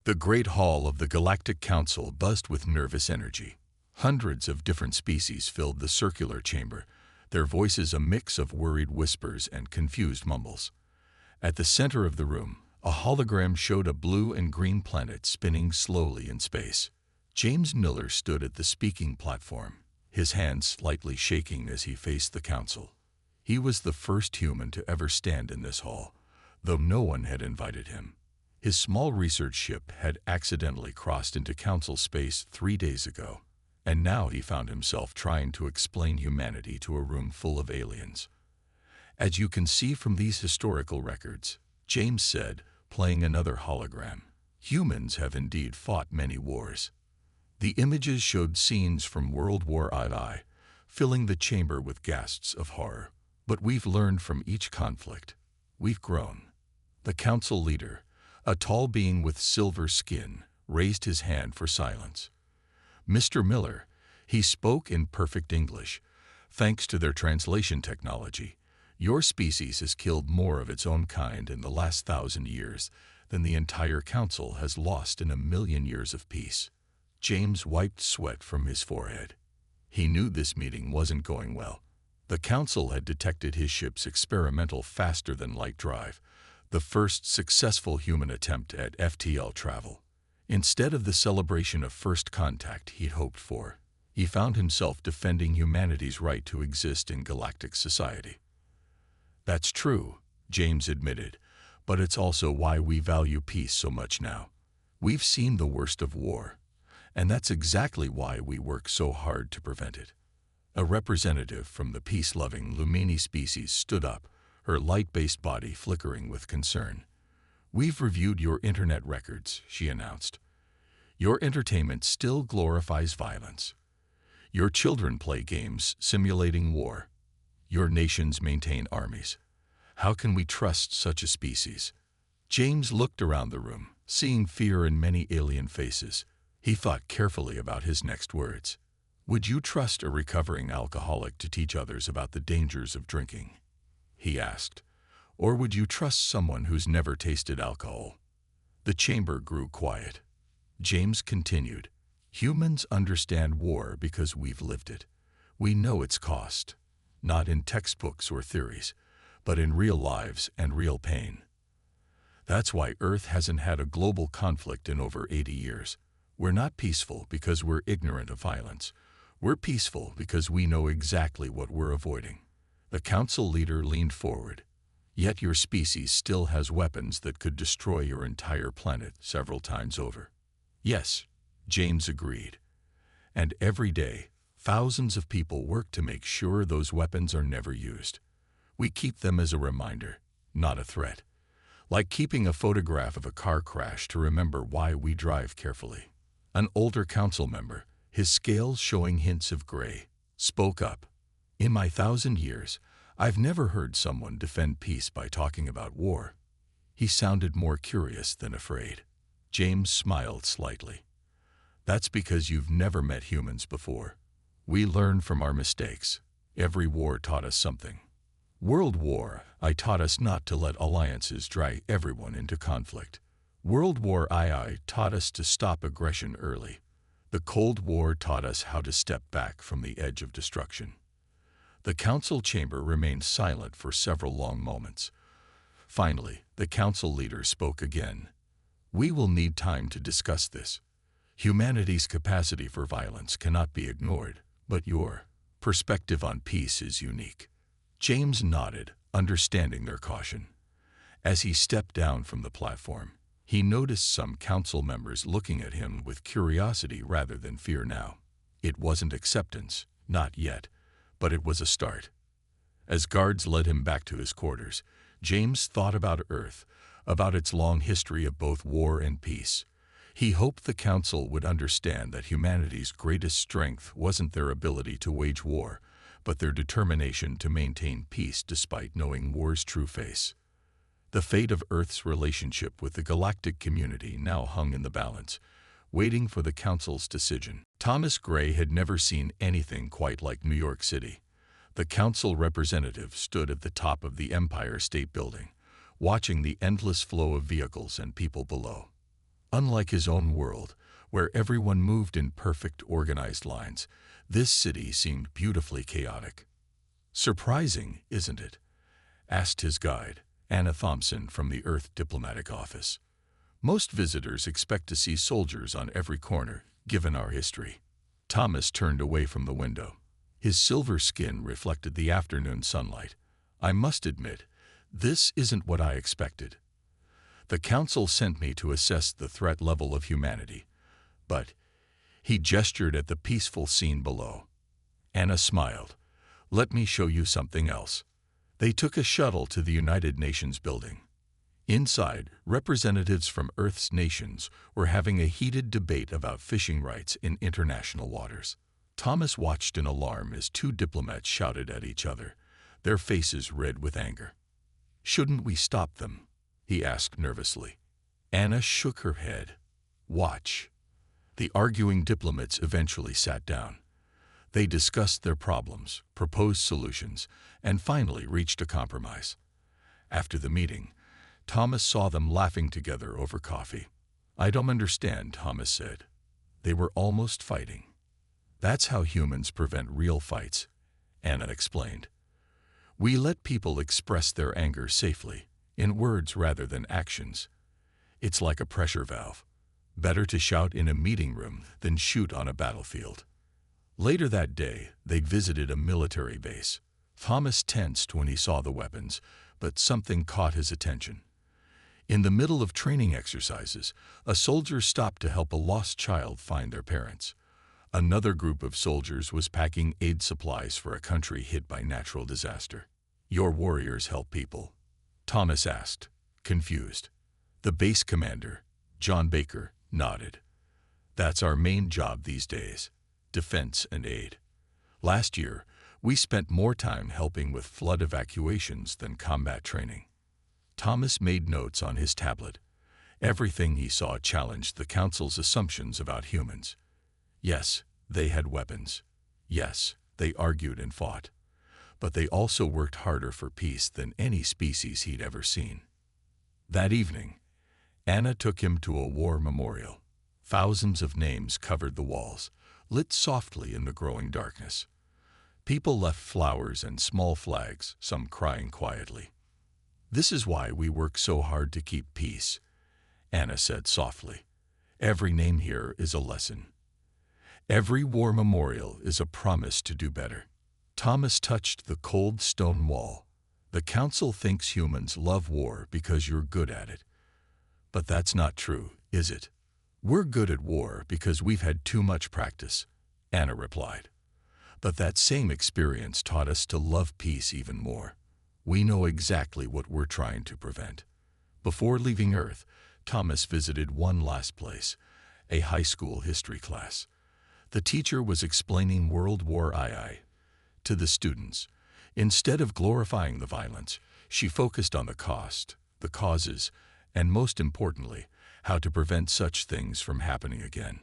The great hall of the Galactic Council buzzed with nervous energy. Hundreds of different species filled the circular chamber, their voices a mix of worried whispers and confused mumbles. At the center of the room, a hologram showed a blue and green planet spinning slowly in space. James Miller stood at the speaking platform, his hands slightly shaking as he faced the council. He was the first human to ever stand in this hall, though no one had invited him. His small research ship had accidentally crossed into council space 3 days ago, and now he found himself trying to explain humanity to a room full of aliens. As you can see from these historical records, James said, playing another hologram, humans have indeed fought many wars. The images showed scenes from World War II, filling the chamber with gasps of horror. But we've learned from each conflict. We've grown. The council leader, a tall being with silver skin, raised his hand for silence. Mr. Miller, he spoke in perfect English. Thanks to their translation technology, your species has killed more of its own kind in the last 1,000 years than the entire council has lost in 1,000,000 years of peace. James wiped sweat from his forehead. He knew this meeting wasn't going well. The council had detected his ship's experimental faster-than-light drive, the first successful human attempt at FTL travel. Instead of the celebration of first contact he'd hoped for, he found himself defending humanity's right to exist in galactic society. That's true, James admitted, but it's also why we value peace so much now. We've seen the worst of war, and that's exactly why we work so hard to prevent it. A representative from the peace-loving Lumini species stood up, her light-based body flickering with concern. "We've reviewed your internet records," she announced. "Your entertainment still glorifies violence. Your children play games simulating war. Your nations maintain armies. How can we trust such a species?" James looked around the room, seeing fear in many alien faces. He thought carefully about his next words. "Would you trust a recovering alcoholic to teach others about the dangers of drinking?" he asked. "Or would you trust someone who's never tasted alcohol?" The chamber grew quiet. James continued, "Humans understand war because we've lived it. We know its cost, not in textbooks or theories, but in real lives and real pain. That's why Earth hasn't had a global conflict in over 80 years. We're not peaceful because we're ignorant of violence. We're peaceful because we know exactly what we're avoiding." The council leader leaned forward. "Yet your species still has weapons that could destroy your entire planet several times over." "Yes," James agreed. "And every day, thousands of people work to make sure those weapons are never used. We keep them as a reminder, not a threat. Like keeping a photograph of a car crash to remember why we drive carefully." An older council member, his scales showing hints of gray, spoke up. "In my 1,000 years, I've never heard someone defend peace by talking about war." He sounded more curious than afraid. James smiled slightly. "That's because you've never met humans before. We learn from our mistakes. Every war taught us something. World War I taught us not to let alliances drag everyone into conflict. World War II taught us to stop aggression early. The Cold War taught us how to step back from the edge of destruction." The council chamber remained silent for several long moments. Finally, the council leader spoke again. "We will need time to discuss this. Humanity's capacity for violence cannot be ignored, but your perspective on peace is unique." James nodded, understanding their caution. As he stepped down from the platform, he noticed some council members looking at him with curiosity rather than fear now. It wasn't acceptance, not yet, but it was a start. As guards led him back to his quarters, James thought about Earth, about its long history of both war and peace. He hoped the council would understand that humanity's greatest strength wasn't their ability to wage war, but their determination to maintain peace despite knowing war's true face. The fate of Earth's relationship with the galactic community now hung in the balance, waiting for the council's decision. Thomas Gray had never seen anything quite like New York City. The council representative stood at the top of the Empire State Building, watching the endless flow of vehicles and people below. Unlike his own world, where everyone moved in perfect, organized lines, this city seemed beautifully chaotic. "Surprising, isn't it?" asked his guide, Anna Thompson from the Earth Diplomatic Office. "Most visitors expect to see soldiers on every corner, given our history." Thomas turned away from the window. His silver skin reflected the afternoon sunlight. "I must admit, this isn't what I expected. The Council sent me to assess the threat level of humanity, but—" He gestured at the peaceful scene below. Anna smiled. "Let me show you something else." They took a shuttle to the United Nations building. Inside, representatives from Earth's nations were having a heated debate about fishing rights in international waters. Thomas watched in alarm as two diplomats shouted at each other, their faces red with anger. "Shouldn't we stop them?" he asked nervously. Anna shook her head. "Watch." The arguing diplomats eventually sat down. They discussed their problems, proposed solutions, and finally reached a compromise. After the meeting, Thomas saw them laughing together over coffee. "I don't understand," Thomas said. "They were almost fighting." "That's how humans prevent real fights," Anna explained. "We let people express their anger safely, in words rather than actions. It's like a pressure valve. Better to shout in a meeting room than shoot on a battlefield." Later that day, they visited a military base. Thomas tensed when he saw the weapons, but something caught his attention. In the middle of training exercises, a soldier stopped to help a lost child find their parents. Another group of soldiers was packing aid supplies for a country hit by natural disaster. "Your warriors help people?" Thomas asked, confused. The base commander, John Baker, nodded. "That's our main job these days. Defense and aid. Last year, we spent more time helping with flood evacuations than combat training." Thomas made notes on his tablet. Everything he saw challenged the Council's assumptions about humans. Yes, they had weapons. Yes, they argued and fought. But they also worked harder for peace than any species he'd ever seen. That evening, Anna took him to a war memorial. Thousands of names covered the walls, lit softly in the growing darkness. People left flowers and small flags, some crying quietly. "This is why we work so hard to keep peace," Anna said softly. "Every name here is a lesson. Every war memorial is a promise to do better." Thomas touched the cold stone wall. "The Council thinks humans love war because you're good at it. But that's not true, is it?" "We're good at war because we've had too much practice," Anna replied. "But that same experience taught us to love peace even more. We know exactly what we're trying to prevent." Before leaving Earth, Thomas visited one last place, a high school history class. The teacher was explaining World War II to the students. Instead of glorifying the violence, she focused on the cost, the causes, and most importantly, how to prevent such things from happening again.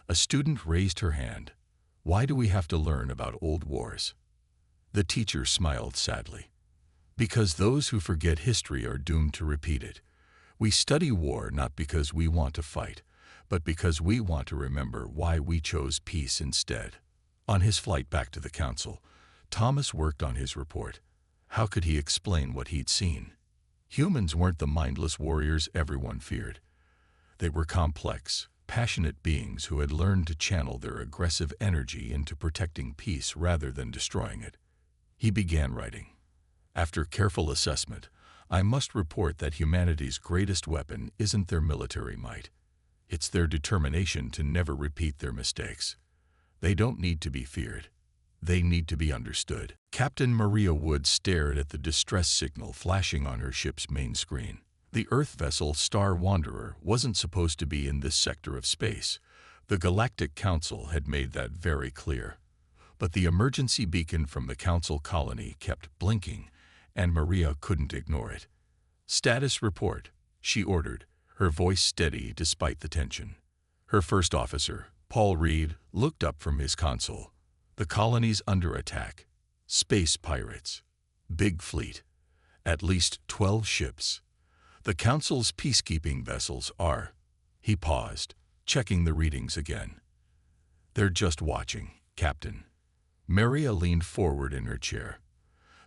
A student raised her hand. "Why do we have to learn about old wars?" The teacher smiled sadly. "Because those who forget history are doomed to repeat it. We study war not because we want to fight, but because we want to remember why we chose peace instead." On his flight back to the Council, Thomas worked on his report. How could he explain what he'd seen? Humans weren't the mindless warriors everyone feared. They were complex, passionate beings who had learned to channel their aggressive energy into protecting peace rather than destroying it. He began writing. "After careful assessment, I must report that humanity's greatest weapon isn't their military might. It's their determination to never repeat their mistakes. They don't need to be feared. They need to be understood." Captain Maria Wood stared at the distress signal flashing on her ship's main screen. The Earth vessel Star Wanderer wasn't supposed to be in this sector of space. The Galactic Council had made that very clear. But the emergency beacon from the Council colony kept blinking, and Maria couldn't ignore it. "Status report," she ordered, her voice steady despite the tension. Her first officer, Paul Reed, looked up from his console. "The colony's under attack. Space pirates. Big fleet. At least 12 ships. The Council's peacekeeping vessels are..." He paused, checking the readings again. "They're just watching, Captain." Maria leaned forward in her chair.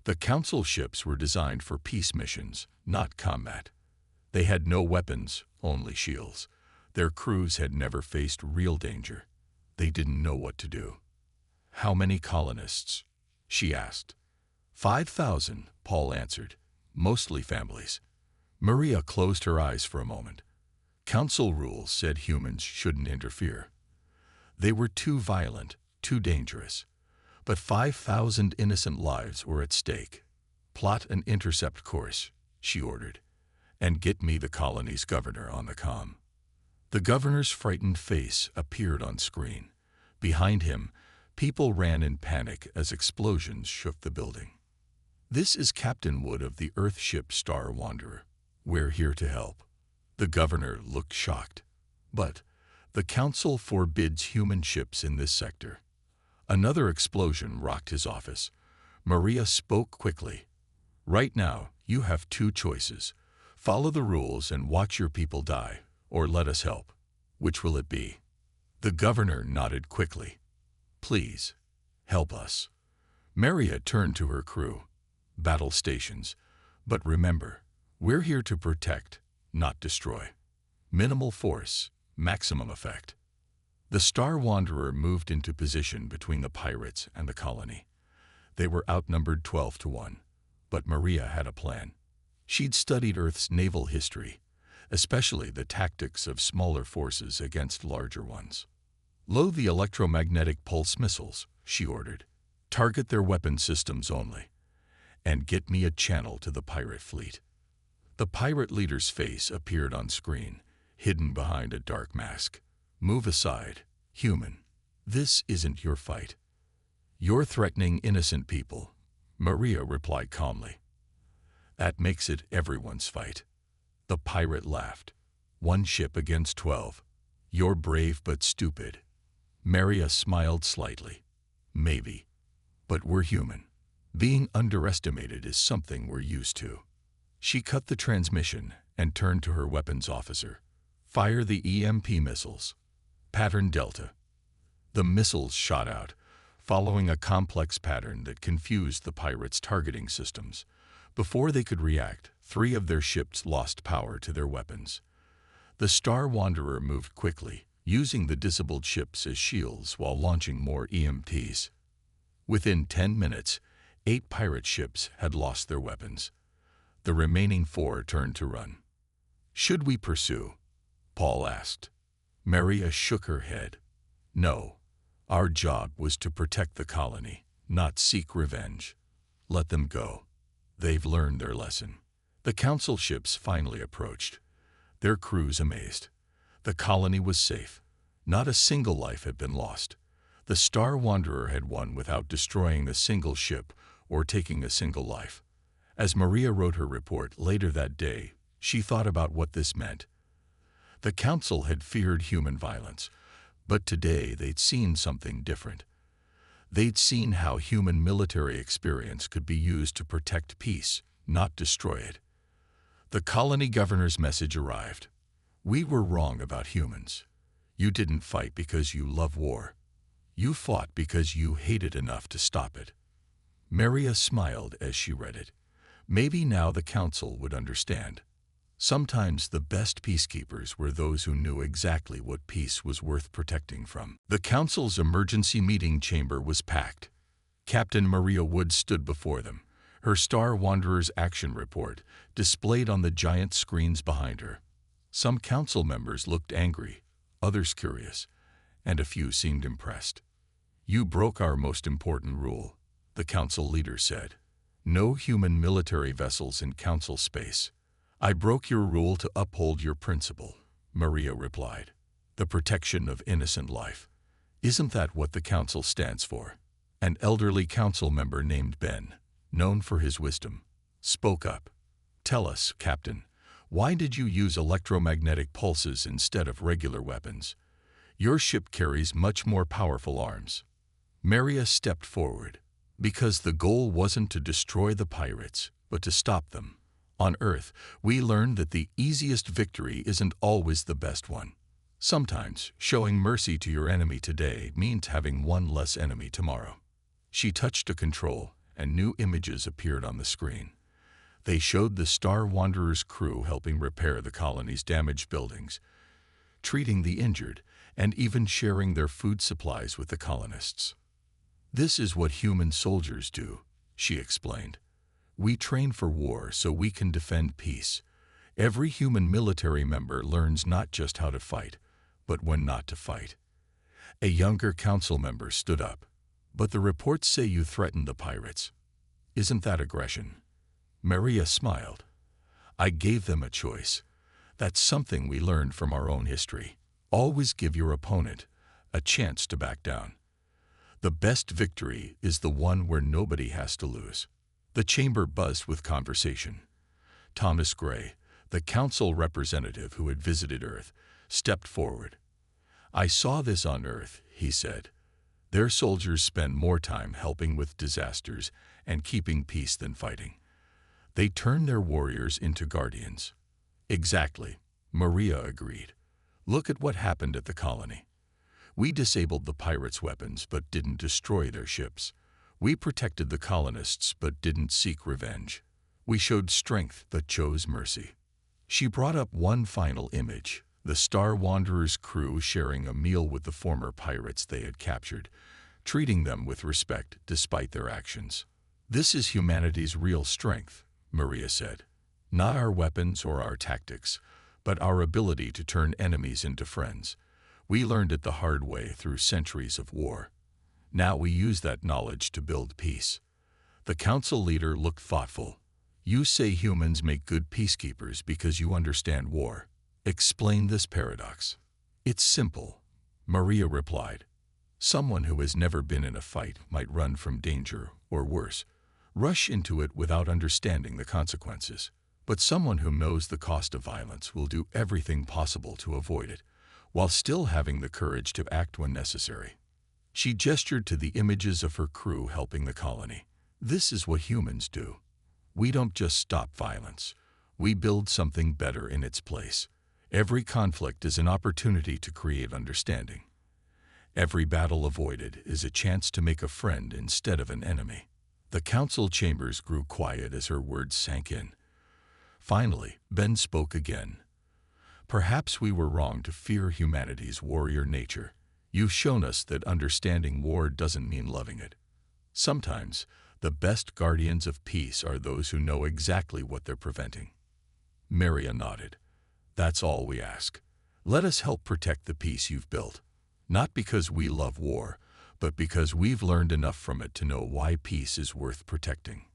The Council ships were designed for peace missions, not combat. They had no weapons, only shields. Their crews had never faced real danger. They didn't know what to do. "How many colonists?" she asked. 5,000, Paul answered. "Mostly families." Maria closed her eyes for a moment. Council rules said humans shouldn't interfere. They were too violent, too dangerous. But 5,000 innocent lives were at stake. "Plot an intercept course," she ordered, "and get me the colony's governor on the comm." The governor's frightened face appeared on screen. Behind him, people ran in panic as explosions shook the building. "This is Captain Wood of the Earth ship Star Wanderer. We're here to help." The governor looked shocked. "But the Council forbids human ships in this sector." Another explosion rocked his office. Maria spoke quickly. "Right now, you have two choices. Follow the rules and watch your people die, or let us help. Which will it be?" The governor nodded quickly. "Please, help us." Maria turned to her crew. "Battle stations. But remember, we're here to protect, not destroy. Minimal force, maximum effect." The Star Wanderer moved into position between the pirates and the colony. They were outnumbered 12-1, but Maria had a plan. She'd studied Earth's naval history, especially the tactics of smaller forces against larger ones. "Load the electromagnetic pulse missiles," she ordered. "Target their weapon systems only. And get me a channel to the pirate fleet." The pirate leader's face appeared on screen, hidden behind a dark mask. "Move aside, human. This isn't your fight." "You're threatening innocent people," Maria replied calmly. "That makes it everyone's fight." The pirate laughed. "One ship against 12. You're brave but stupid." Maria smiled slightly. "Maybe. But we're human. Being underestimated is something we're used to." She cut the transmission and turned to her weapons officer. "Fire the EMP missiles. Pattern Delta." The missiles shot out, following a complex pattern that confused the pirates' targeting systems. Before they could react, 3 of their ships lost power to their weapons. The Star Wanderer moved quickly, using the disabled ships as shields while launching more EMPs. Within 10 minutes, 8 pirate ships had lost their weapons. The remaining 4 turned to run. "Should we pursue?" Paul asked. Maria shook her head. "No. Our job was to protect the colony, not seek revenge. Let them go. They've learned their lesson." The Council ships finally approached, their crews amazed. The colony was safe. Not a single life had been lost. The Star Wanderer had won without destroying a single ship or taking a single life. As Maria wrote her report later that day, she thought about what this meant. The Council had feared human violence, but today they'd seen something different. They'd seen how human military experience could be used to protect peace, not destroy it. The colony governor's message arrived. "We were wrong about humans. You didn't fight because you love war. You fought because you hate it enough to stop it." Maria smiled as she read it. Maybe now the Council would understand. Sometimes the best peacekeepers were those who knew exactly what peace was worth protecting from. The Council's emergency meeting chamber was packed. Captain Maria Wood stood before them, her Star Wanderer's action report displayed on the giant screens behind her. Some Council members looked angry, others curious, and a few seemed impressed. "You broke our most important rule," the Council leader said. "No human military vessels in Council space." "I broke your rule to uphold your principle," Maria replied. "The protection of innocent life. Isn't that what the Council stands for?" An elderly Council member named Ben, known for his wisdom, spoke up. "Tell us, Captain, why did you use electromagnetic pulses instead of regular weapons? Your ship carries much more powerful arms." Maria stepped forward. "Because the goal wasn't to destroy the pirates, but to stop them. On Earth, we learned that the easiest victory isn't always the best one. Sometimes, showing mercy to your enemy today means having one less enemy tomorrow. She touched a control, and new images appeared on the screen. They showed the Star Wanderer's crew helping repair the colony's damaged buildings, treating the injured, and even sharing their food supplies with the colonists. "This is what human soldiers do," she explained. "We train for war so we can defend peace. Every human military member learns not just how to fight, but when not to fight." A younger council member stood up. "But the reports say you threatened the pirates. Isn't that aggression?" Maria smiled. "I gave them a choice. That's something we learned from our own history. Always give your opponent a chance to back down. The best victory is the one where nobody has to lose." The chamber buzzed with conversation. Thomas Gray, the council representative who had visited Earth, stepped forward. "I saw this on Earth," he said. "Their soldiers spend more time helping with disasters and keeping peace than fighting. They turn their warriors into guardians." "Exactly," Maria agreed. "Look at what happened at the colony. We disabled the pirates' weapons but didn't destroy their ships. We protected the colonists but didn't seek revenge. We showed strength but chose mercy." She brought up one final image, the Star Wanderer's crew sharing a meal with the former pirates they had captured, treating them with respect despite their actions. "This is humanity's real strength," Maria said. "Not our weapons or our tactics, but our ability to turn enemies into friends. We learned it the hard way through centuries of war. Now we use that knowledge to build peace." The council leader looked thoughtful. "You say humans make good peacekeepers because you understand war. Explain this paradox." "It's simple," Maria replied. "Someone who has never been in a fight might run from danger, or worse, rush into it without understanding the consequences. But someone who knows the cost of violence will do everything possible to avoid it, while still having the courage to act when necessary." She gestured to the images of her crew helping the colony. "This is what humans do. We don't just stop violence. We build something better in its place. Every conflict is an opportunity to create understanding. Every battle avoided is a chance to make a friend instead of an enemy." The council chambers grew quiet as her words sank in. Finally, Ben spoke again. "Perhaps we were wrong to fear humanity's warrior nature. You've shown us that understanding war doesn't mean loving it. Sometimes, the best guardians of peace are those who know exactly what they're preventing." Maria nodded. "That's all we ask. Let us help protect the peace you've built. Not because we love war, but because we've learned enough from it to know why peace is worth protecting."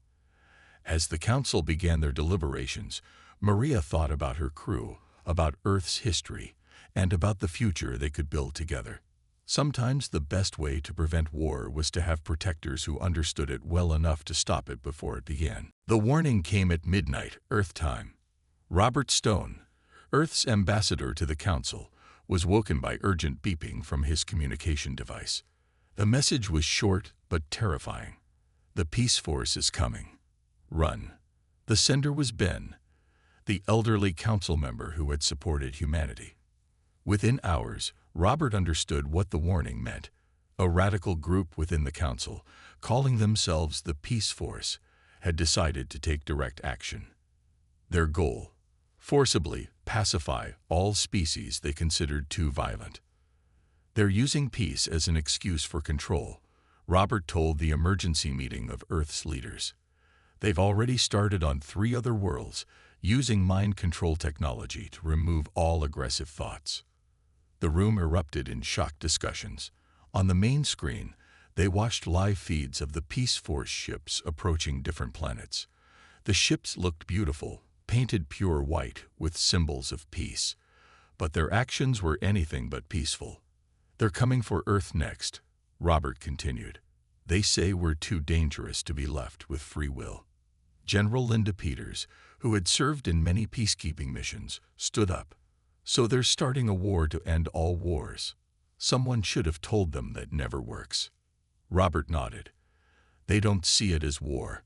As the council began their deliberations, Maria thought about her crew, about Earth's history, and about the future they could build together. Sometimes the best way to prevent war was to have protectors who understood it well enough to stop it before it began. The warning came at midnight, Earth time. Robert Stone, Earth's ambassador to the council, was woken by urgent beeping from his communication device. The message was short but terrifying. "The Peace Force is coming. Run." The sender was Ben, the elderly council member who had supported humanity. Within hours, Robert understood what the warning meant. A radical group within the council, calling themselves the Peace Force, had decided to take direct action. Their goal: forcibly pacify all species they considered too violent. "They're using peace as an excuse for control," Robert told the emergency meeting of Earth's leaders. "They've already started on 3 other worlds, using mind control technology to remove all aggressive thoughts." The room erupted in shocked discussions. On the main screen, they watched live feeds of the Peace Force ships approaching different planets. The ships looked beautiful, painted pure white with symbols of peace. But their actions were anything but peaceful. "They're coming for Earth next," Robert continued. "They say we're too dangerous to be left with free will." General Linda Peters, who had served in many peacekeeping missions, stood up. "So they're starting a war to end all wars. Someone should have told them that never works." Robert nodded. "They don't see it as war.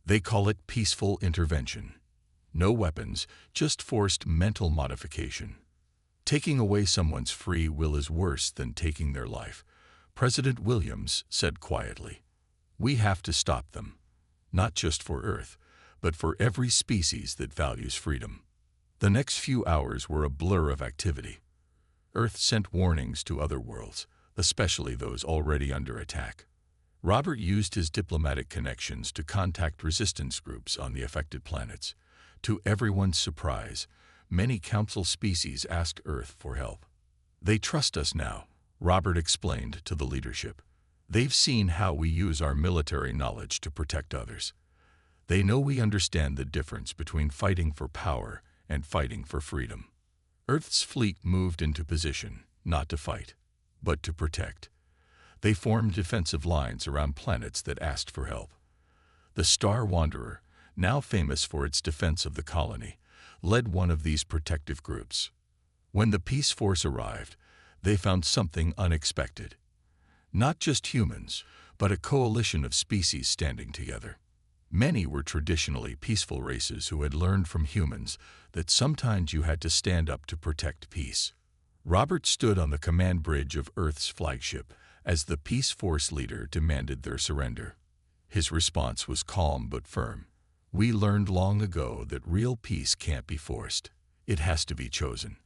They call it peaceful intervention. No weapons, just forced mental modification." Taking away someone's free will is worse than taking their life, President Williams said quietly. We have to stop them, not just for Earth, but for every species that values freedom. The next few hours were a blur of activity. Earth sent warnings to other worlds, especially those already under attack. Robert used his diplomatic connections to contact resistance groups on the affected planets. To everyone's surprise, many Council species asked Earth for help. They trust us now, Robert explained to the leadership. They've seen how we use our military knowledge to protect others. They know we understand the difference between fighting for power and fighting for freedom. Earth's fleet moved into position, not to fight, but to protect. They formed defensive lines around planets that asked for help. The Star Wanderer, now famous for its defense of the colony, led one of these protective groups. When the Peace Force arrived, they found something unexpected. Not just humans, but a coalition of species standing together. Many were traditionally peaceful races who had learned from humans that sometimes you had to stand up to protect peace. Robert stood on the command bridge of Earth's flagship as the Peace Force leader demanded their surrender. His response was calm but firm. We learned long ago that real peace can't be forced. It has to be chosen.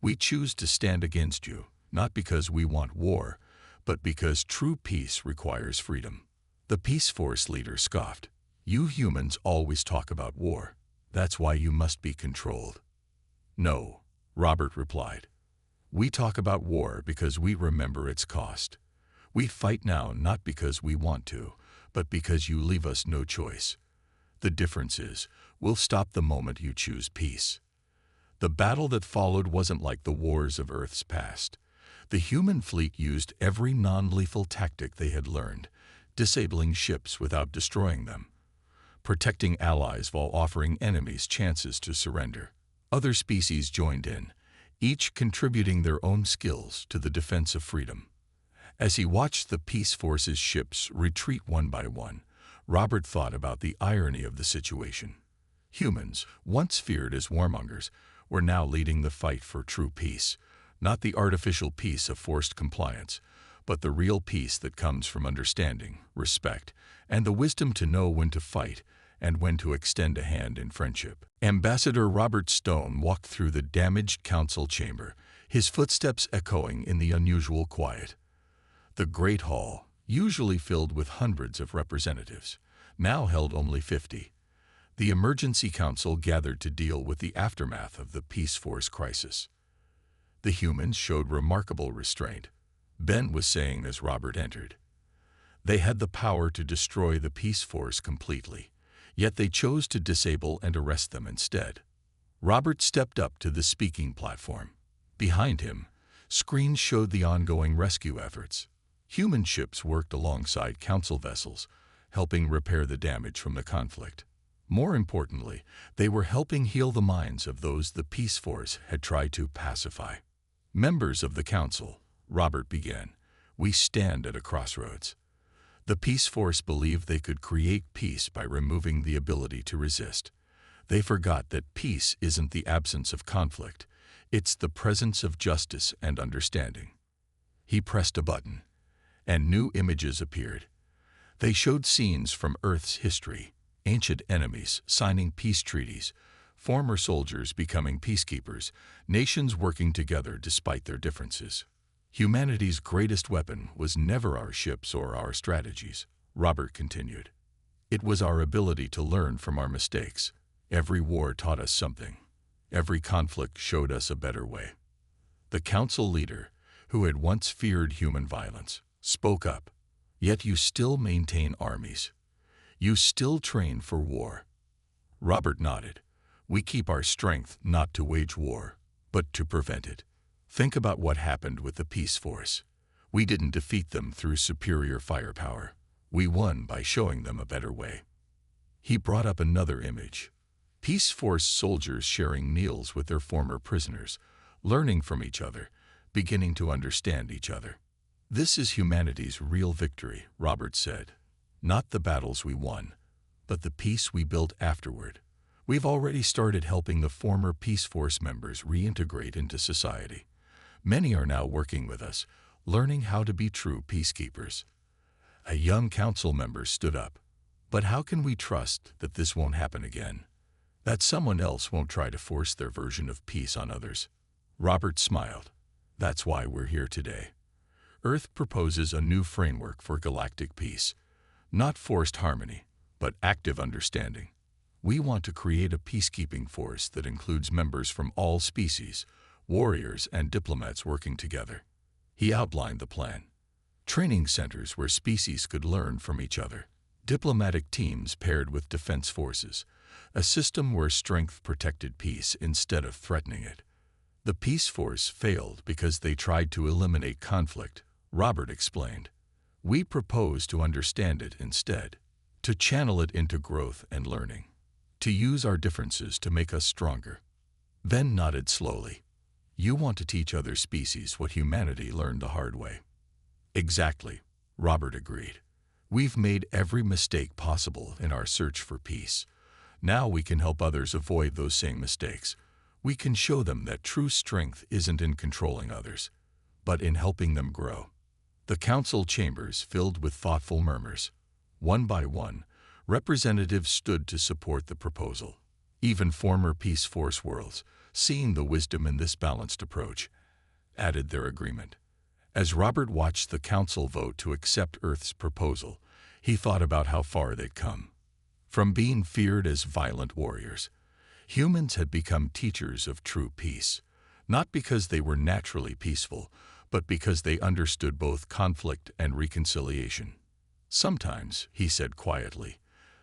We choose to stand against you, not because we want war, but because true peace requires freedom. The Peace Force leader scoffed. You humans always talk about war. That's why you must be controlled. No, Robert replied. We talk about war because we remember its cost. We fight now not because we want to, but because you leave us no choice. The difference is, we'll stop the moment you choose peace. The battle that followed wasn't like the wars of Earth's past. The human fleet used every non-lethal tactic they had learned, disabling ships without destroying them, protecting allies while offering enemies chances to surrender. Other species joined in, each contributing their own skills to the defense of freedom. As he watched the Peace Force's ships retreat one by one, Robert thought about the irony of the situation. Humans, once feared as warmongers, were now leading the fight for true peace, not the artificial peace of forced compliance, but the real peace that comes from understanding, respect, and the wisdom to know when to fight and when to extend a hand in friendship. Ambassador Robert Stone walked through the damaged council chamber, his footsteps echoing in the unusual quiet. The Great Hall, usually filled with hundreds of representatives, now held only 50. The Emergency Council gathered to deal with the aftermath of the Peace Force crisis. The humans showed remarkable restraint, Ben was saying as Robert entered. They had the power to destroy the Peace Force completely, yet they chose to disable and arrest them instead. Robert stepped up to the speaking platform. Behind him, screens showed the ongoing rescue efforts. Human ships worked alongside Council vessels, helping repair the damage from the conflict. More importantly, they were helping heal the minds of those the Peace Force had tried to pacify. Members of the Council, Robert began, we stand at a crossroads. The Peace Force believed they could create peace by removing the ability to resist. They forgot that peace isn't the absence of conflict, it's the presence of justice and understanding. He pressed a button, and new images appeared. They showed scenes from Earth's history, ancient enemies signing peace treaties, former soldiers becoming peacekeepers, nations working together despite their differences. Humanity's greatest weapon was never our ships or our strategies, Robert continued. It was our ability to learn from our mistakes. Every war taught us something. Every conflict showed us a better way. The council leader, who had once feared human violence, spoke up. Yet you still maintain armies. You still train for war. Robert nodded. We keep our strength not to wage war, but to prevent it. Think about what happened with the Peace Force. We didn't defeat them through superior firepower. We won by showing them a better way. He brought up another image. Peace Force soldiers sharing meals with their former prisoners, learning from each other, beginning to understand each other. This is humanity's real victory, Robert said. Not the battles we won, but the peace we built afterward. We've already started helping the former Peace Force members reintegrate into society. Many are now working with us, learning how to be true peacekeepers. A young council member stood up. But how can we trust that this won't happen again? That someone else won't try to force their version of peace on others? Robert smiled. That's why we're here today. Earth proposes a new framework for galactic peace. Not forced harmony, but active understanding. We want to create a peacekeeping force that includes members from all species, warriors and diplomats working together. He outlined the plan. Training centers where species could learn from each other. Diplomatic teams paired with defense forces. A system where strength protected peace instead of threatening it. The Peace Force failed because they tried to eliminate conflict, Robert explained. We propose to understand it instead. To channel it into growth and learning. To use our differences to make us stronger. Ben nodded slowly. You want to teach other species what humanity learned the hard way. Exactly, Robert agreed. We've made every mistake possible in our search for peace. Now we can help others avoid those same mistakes. We can show them that true strength isn't in controlling others, but in helping them grow. The council chambers filled with thoughtful murmurs. One by one, representatives stood to support the proposal. Even former Peace Force worlds, seeing the wisdom in this balanced approach, added their agreement. As Robert watched the council vote to accept Earth's proposal, he thought about how far they'd come. From being feared as violent warriors, humans had become teachers of true peace, not because they were naturally peaceful, but because they understood both conflict and reconciliation. Sometimes, he said quietly,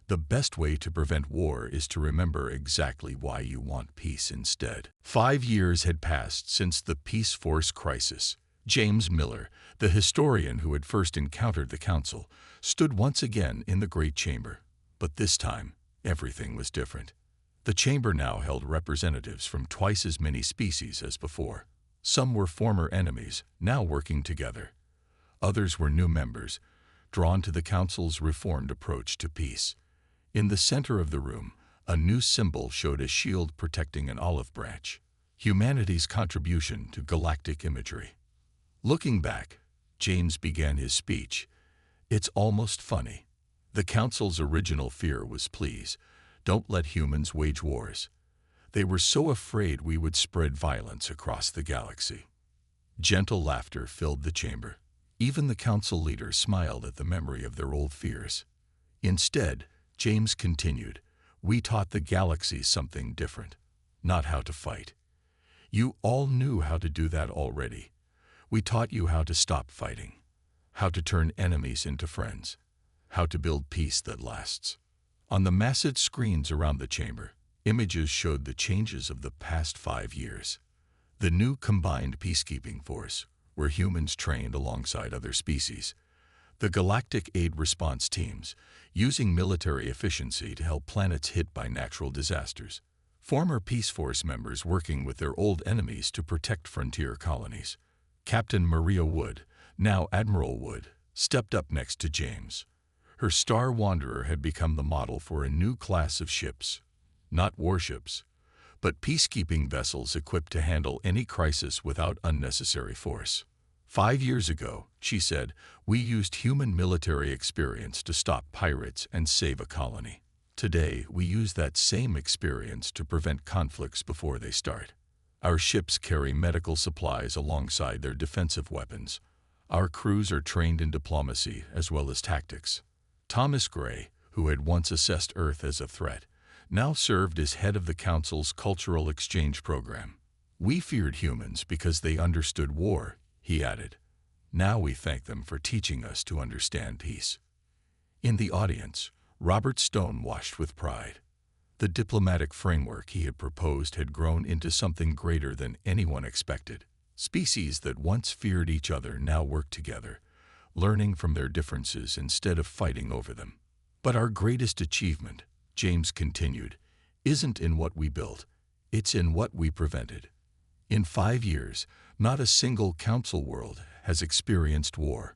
the best way to prevent war is to remember exactly why you want peace instead. 5 years had passed since the Peace Force crisis. James Miller, the historian who had first encountered the council, stood once again in the Great Chamber. But this time, everything was different. The chamber now held representatives from twice as many species as before. Some were former enemies, now working together. Others were new members, drawn to the council's reformed approach to peace. In the center of the room, a new symbol showed a shield protecting an olive branch, humanity's contribution to galactic imagery. Looking back, James began his speech. It's almost funny. The council's original fear was, please, don't let humans wage wars. They were so afraid we would spread violence across the galaxy. Gentle laughter filled the chamber. Even the council leaders smiled at the memory of their old fears. Instead, James continued, we taught the galaxy something different, not how to fight. You all knew how to do that already. We taught you how to stop fighting, how to turn enemies into friends, how to build peace that lasts. On the massive screens around the chamber, images showed the changes of the past 5 years. The new combined peacekeeping force, where humans trained alongside other species. The Galactic Aid Response Teams, using military efficiency to help planets hit by natural disasters. Former Peace Force members working with their old enemies to protect frontier colonies. Captain Maria Wood, now Admiral Wood, stepped up next to James. Her Star Wanderer had become the model for a new class of ships. Not warships, but peacekeeping vessels equipped to handle any crisis without unnecessary force. 5 years ago, she said, we used human military experience to stop pirates and save a colony. Today, we use that same experience to prevent conflicts before they start. Our ships carry medical supplies alongside their defensive weapons. Our crews are trained in diplomacy as well as tactics. Thomas Gray, who had once assessed Earth as a threat, now served as head of the Council's Cultural Exchange Program. We feared humans because they understood war, he added. Now we thank them for teaching us to understand peace. In the audience, Robert Stone washed with pride. The diplomatic framework he had proposed had grown into something greater than anyone expected. Species that once feared each other now work together, learning from their differences instead of fighting over them. But our greatest achievement, James continued, isn't in what we built, it's in what we prevented. In 5 years, not a single council world has experienced war,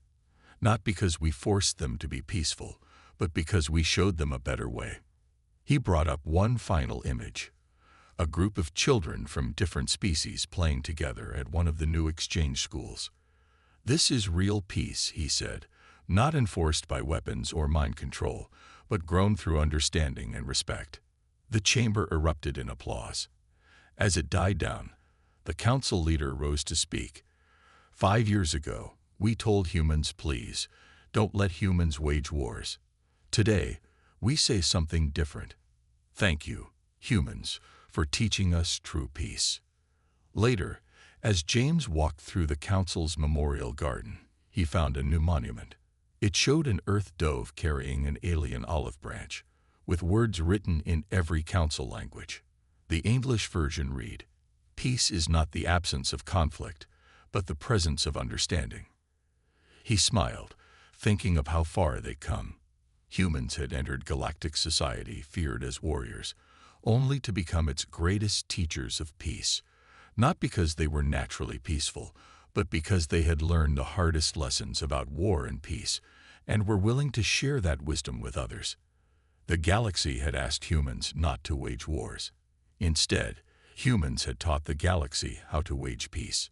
not because we forced them to be peaceful, but because we showed them a better way. He brought up one final image: a group of children from different species playing together at one of the new exchange schools. "This is real peace," he said, "not enforced by weapons or mind control, but grown through understanding and respect." The chamber erupted in applause. As it died down, the council leader rose to speak. "5 years ago, we told humans, please, don't let humans wage wars. Today, we say something different. Thank you, humans, for teaching us true peace." Later, as James walked through the council's memorial garden, he found a new monument. It showed an earth dove carrying an alien olive branch, with words written in every council language. The English version read, "Peace is not the absence of conflict, but the presence of understanding." He smiled, thinking of how far they'd come. Humans had entered galactic society feared as warriors, only to become its greatest teachers of peace, not because they were naturally peaceful, but because they had learned the hardest lessons about war and peace, and were willing to share that wisdom with others. The galaxy had asked humans not to wage wars. Instead, humans had taught the galaxy how to wage peace.